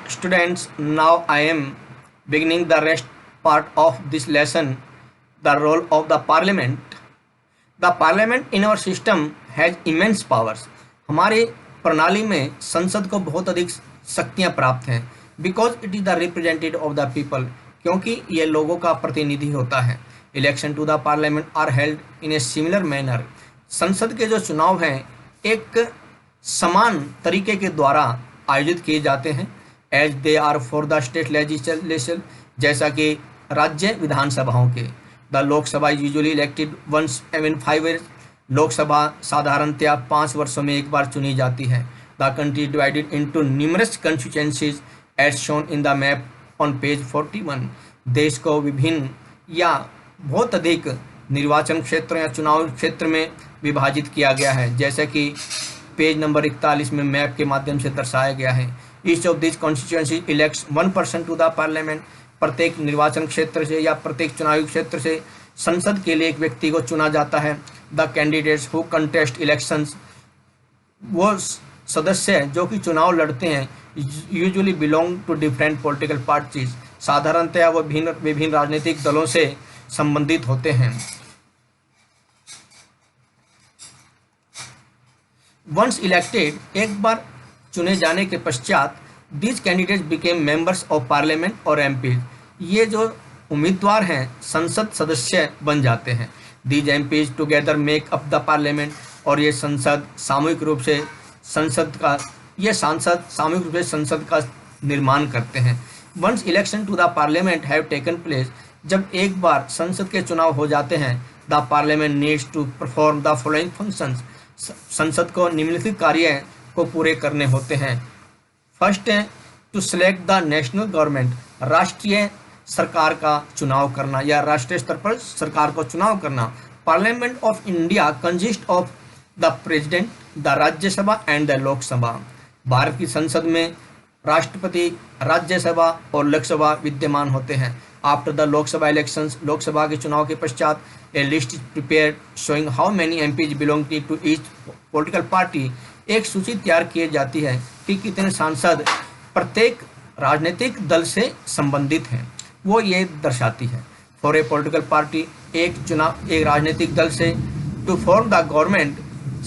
students, now I am beginning the rest part of this lesson, the role of the parliament. The parliament in our system has immense powers. हमारे प्रणाली में संसद को बहुत अधिक शक्तियां प्राप्त हैं because it is the representative of the people, क्योंकि ये लोगों का प्रतिनिधि होता है. Election to the parliament are held in a similar manner. संसद के जो चुनाव हैं एक समान तरीके के द्वारा आयोजित किए जाते हैं. As they are for the state legislation, जैसा कि राज्य विधानसभाओं के. The Lok Sabha usually elected once every 5 years. Lok Sabha साधारणतया 5 वर्षों में एक बार चुनी जाती है. The country divided into numerous constituencies as shown in the map on page 41. देश को विभिन्न या बहुत अधिक निर्वाचन क्षेत्र या चुनाव क्षेत्र में विभाजित किया गया है, जैसे कि पेज नंबर 41 में मैप के माध्यम से दर्शाया गया है. Each of this constituency elects 1% to the parliament. प्रत्येक निर्वाचन क्षेत्र से या प्रत्येक चुनावी क्षेत्र से संसद के लिए एक व्यक्ति को चुना जाता है. The candidates who contest elections, वो सदस्य जो कि चुनाव लड़ते हैं, usually belong to different political parties. साधारणतया वो विभिन्न राजनीतिक दलों से संबंधित होते हैं. वंस इलेक्टेड, एक बार चुने जाने के पश्चात, these candidates became members of parliament और एमपी. ये जो उम्मीदवार हैं संसद सदस्य बन जाते हैं. These MPs together make up the parliament, और ये सांसद सामूहिक रूप से संसद का निर्माण करते हैं. Once election to the parliament have taken place, जब एक बार संसद के चुनाव हो जाते हैं, the parliament needs to perform the following functions. संसद को निम्नलिखित कार्य को पूरे करने होते हैं. फर्स्ट है to select the national government, राष्ट्रीय सरकार का चुनाव करना या राष्ट्रीय स्तर पर सरकार को चुनाव करना. Parliament of India consist of the president, the Rajya Sabha and the Lok Sabha. Bharat की संसद में राष्ट्रपति, राज्यसभा और लोकसभा विद्यमान होते हैं. After the Lok Sabha elections, Lok Sabha के चुनाव के पश्चात, a list is prepared showing how many MPs belong to each political party. एक सूची तैयार की जाती है कि कितने सांसद प्रत्येक राजनीतिक दल से संबंधित हैं, वो ये दर्शाती है. फॉर ए पॉलिटिकल पार्टी, एक राजनीतिक दल से, टू फॉर्म द गवर्नमेंट,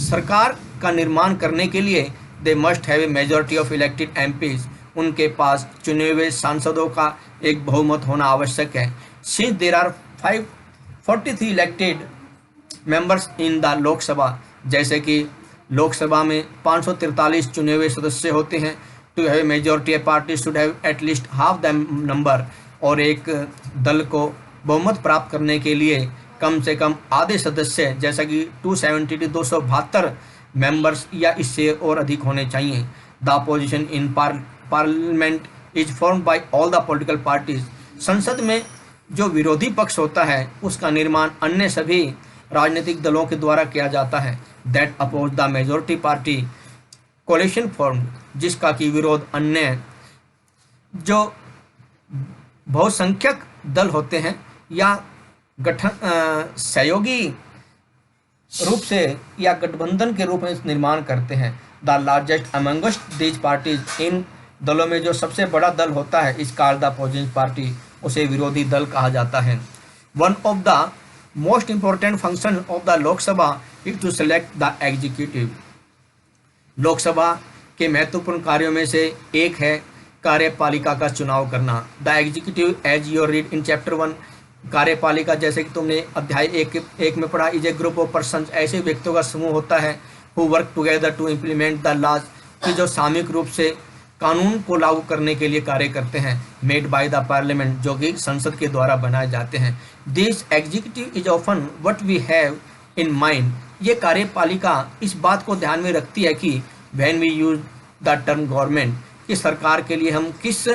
सरकार का निर्माण करने के लिए, they must have a majority of elected MPs, उनके पास चुने हुए सांसदों का एक बहुमत होना आवश्यक है. Since there are 543 elected members in the Lok Sabha, जैसे कि लोकसभा में 543 चुने हुए सदस्य होते हैं. To have majority, a party should have at least half the number, और एक दल को बहुमत प्राप्त करने के लिए कम से कम आधे सदस्य, जैसा कि 272 मेंबर्स या इससे और अधिक होने चाहिए. The opposition in parliament is formed by all the political parties. संसद में जो विरोधी पक्ष होता है उसका निर्माण अन्य सभी राजनीतिक दलों के द्वारा किया जाता है. That oppose the majority party coalition form, जिसका कि विरोध अन्य जो बहुसंख्यक दल होते हैं या गठन सहयोगी रूप से या गठबंधन के रूप में निर्माण करते हैं. The largest amongst these parties, इन दलों में जो सबसे बड़ा दल होता है इस कॉल्ड द अपोजिशन पार्टी, उसे विरोधी दल कहा जाता है. One of the most important function of the Lok Sabha is to select the executive. Lok Sabha के महत्वपूर्ण कार्यों में से एक है कार्यपालिका का चुनाव करना. The executive, as you read in chapter 1, कार्यपालिका जैसे कि तुमने अध्याय 1 में पढ़ा, is a group of person, ऐसे व्यक्तियों का समूह होता है who work together to implement the laws, कि जो सामूहिक रूप से कानून को लागू करने के लिए कार्य करते हैं. मेड बाय द पार्लियामेंट, जो कि संसद के द्वारा बनाए जाते हैं. This executive is often what we have in mind, ये कार्यपालिका इस बात को ध्यान में रखती है कि when we use the term government, कि सरकार के लिए हम किस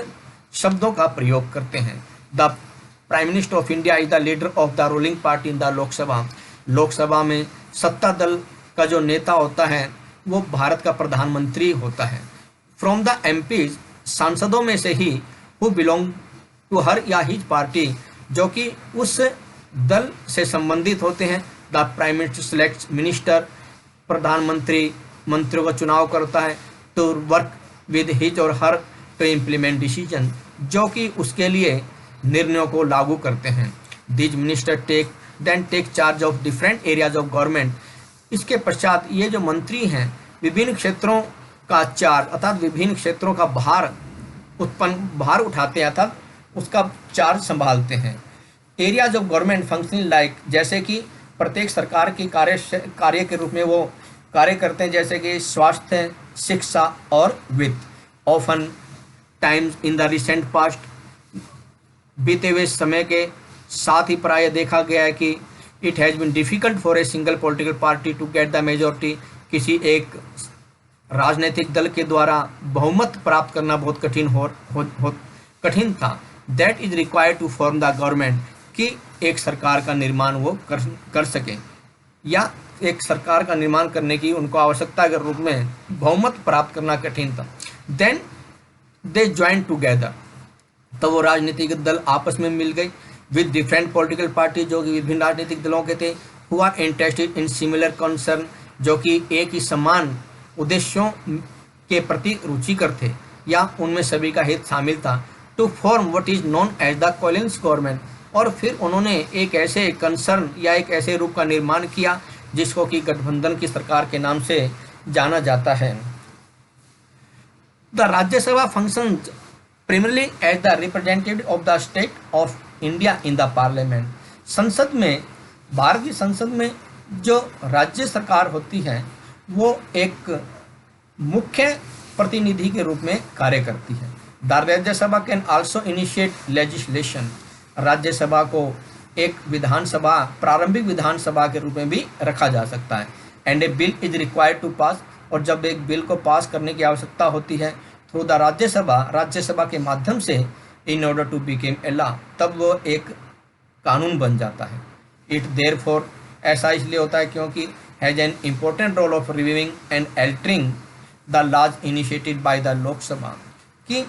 शब्दों का प्रयोग करते हैं. The prime minister of India is the leader of the ruling party in the Lok Sabha. Lok Sabha में सत्ता दल का जो नेता होता है वो भारत का प्रधानमंत्री होता है. फ्रॉम द एमपीज, सांसदों में से ही, हु बिलोंग टू हर या हिज पार्टी, जो कि उस दल से संबंधित होते हैं. The prime minister selects minister, प्रधानमंत्री मंत्रियों का चुनाव करता है. टू वर्क विद हिज और हर टू इम्प्लीमेंट डिसीजन, जो कि उसके लिए निर्णयों को लागू करते हैं। These minister take charge of different areas of government. इसके पश्चात ये जो मंत्री हैं विभिन्न क्षेत्रों का चार्ज अर्थात विभिन्न क्षेत्रों का भार उठाते हैं अर्थात उसका चार्ज संभालते हैं। Areas of government functioning like, जैसे कि प्रत्येक सरकार की कार्य के रूप में वो कार्य करते हैं, जैसे कि स्वास्थ्य, शिक्षा और वित्त। Often times in the recent past, बीते हुए समय के साथ ही प्राय देखा गया है कि it has been difficult for a single political party to get the majority. किसी एक राजनीतिक दल के द्वारा बहुमत प्राप्त करना बहुत कठिन था। That is required to form the government, कि एक सरकार का निर्माण वो कर सकें, या एक सरकार का निर्माण करने की उनको आवश्यकता के रूप में बहुमत प्राप्त करना कठिन था। देन दे ज्वाइन टूगेदर, तो वो राजनीतिक दल आपस में मिल गई विद डिफरेंट पॉलिटिकल पार्टी, जो कि विभिन्न राजनीतिक दलों के थे, who are interested in similar concern, जो कि एक ही समान उद्देश्यों के प्रति रुचिकर थे या उनमें सभी का हित शामिल था। To form what is known as the coalition government, और फिर उन्होंने एक ऐसे कंसर्न या एक ऐसे रूप का निर्माण किया जिसको कि गठबंधन की सरकार के नाम से जाना जाता है। The Rajya Sabha functions primarily as the representative of the state of India in the parliament। संसद में, भारत की संसद में जो राज्य सरकार होती है वो एक मुख्य प्रतिनिधि के रूप में कार्य करती है। The Rajya Sabha can also initiate legislation, Rajya Sabha को एक विधानसभा, प्रारंभिक विधानसभा के रूप में भी रखा जा सकता है। And a bill is required to pass, और जब एक बिल को पास करने की आवश्यकता होती है थ्रू द राज्यसभा के माध्यम से, in order to became a law, तब वो एक कानून बन जाता है। इट देयरफॉर, ऐसा इसलिए होता है क्योंकि has an important role of reviewing and altering the laws initiated by the Lok Sabha, कि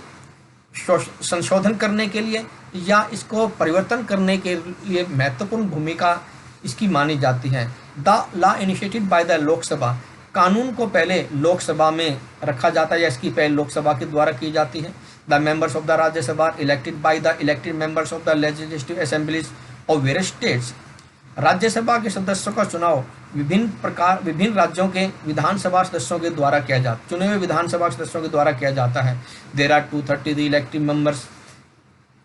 संशोधन करने के लिए या इसको परिवर्तन करने के लिए महत्वपूर्ण भूमिका इसकी मानी जाती है। The law initiated by the Lok Sabha, कानून को पहले लोकसभा में रखा जाता है या इसकी पहल लोकसभा के द्वारा की जाती है। The members of the Rajya Sabha elected by the elected members of the legislative assemblies of various states, Rajya Sabha के सदस्यों का चुनाव विभिन्न राज्यों के विधानसभा सदस्यों के द्वारा किया जाता, चुने हुए विधानसभा सदस्यों के द्वारा किया जाता है। देयर आर 230 इलेक्टेड मेंबर्स,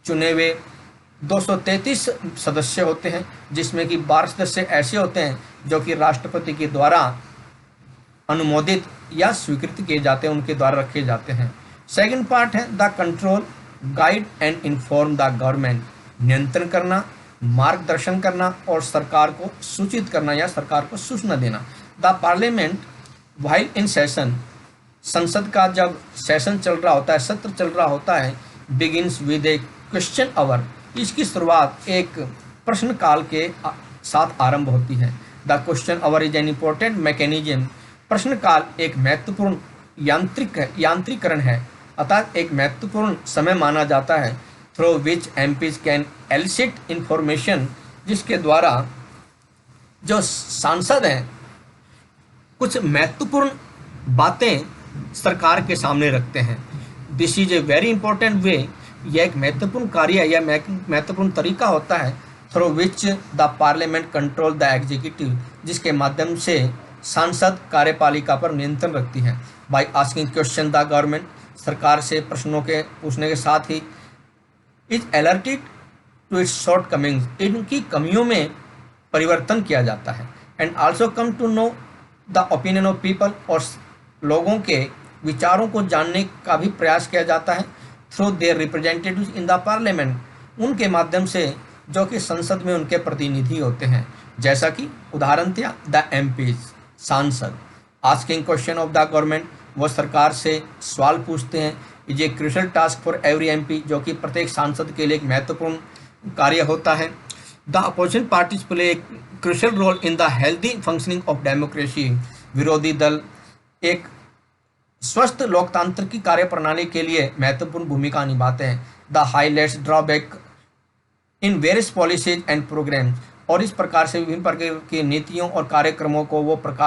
चुने हुए 233 सदस्य होते हैं, जिसमें कि 12 सदस्य ऐसे होते हैं जो कि राष्ट्रपति के द्वारा अनुमोदित या स्वीकृत किए जाते हैं, उनके द्वारा रखे जाते हैं। सेकंड पार्ट है the control, guide and inform the government, नियंत्रण करना, मार्गदर्शन करना और सरकार को सूचित करना या सरकार को सूचना देना। The parliament while in session, संसद का जब सेशन चल रहा होता है, सत्र चल रहा होता है, begins with a question hour, इसकी शुरुआत एक प्रश्न काल के साथ आरंभ होती है। The question our is an important mechanism, प्रश्न काल एक महत्वपूर्ण यांत्रिकरण है, अर्थात एक महत्वपूर्ण समय माना जाता है, through which MPs can elicit information, जिसके द्वारा जो सांसद हैं कुछ महत्वपूर्ण बातें सरकार के सामने रखते हैं। This is a very important way, यह एक महत्वपूर्ण कार्य या महत्वपूर्ण तरीका होता है, through which the parliament control the executive, जिसके माध्यम से सांसद कार्यपालिका पर नियंत्रण रखती है। By asking question the government, सरकार से प्रश्नों के पूछने के साथ ही is alerted to its shortcomings, इनकी कमियों में परिवर्तन किया जाता है। And also come to know the opinion of people, और लोगों के विचारों को जानने का भी प्रयास किया जाता है through their representatives in the parliament, उनके माध्यम से जो कि संसद में उनके प्रतिनिधि होते हैं, जैसा कि उदाहरण दिया द एमपीज, सांसद। Asking question of the government, वो सरकार से सवाल पूछते हैं, is a crucial task for every MP, जो कि प्रत्येक सांसद के लिए एक महत्वपूर्ण कार्य होता है। The opposition parties play a crucial role in the healthy functioning of democracy, विरोधी दल एक स्वस्थ लोकतंत्र की कार्य प्रणाली के लिए महत्वपूर्ण भूमिका निभाते हैं। The highlights drawback in various policies and programmes, और इस प्रकार से विभिन्न प्रकार की नीतियों और कार्यक्रमों को वो प्रकार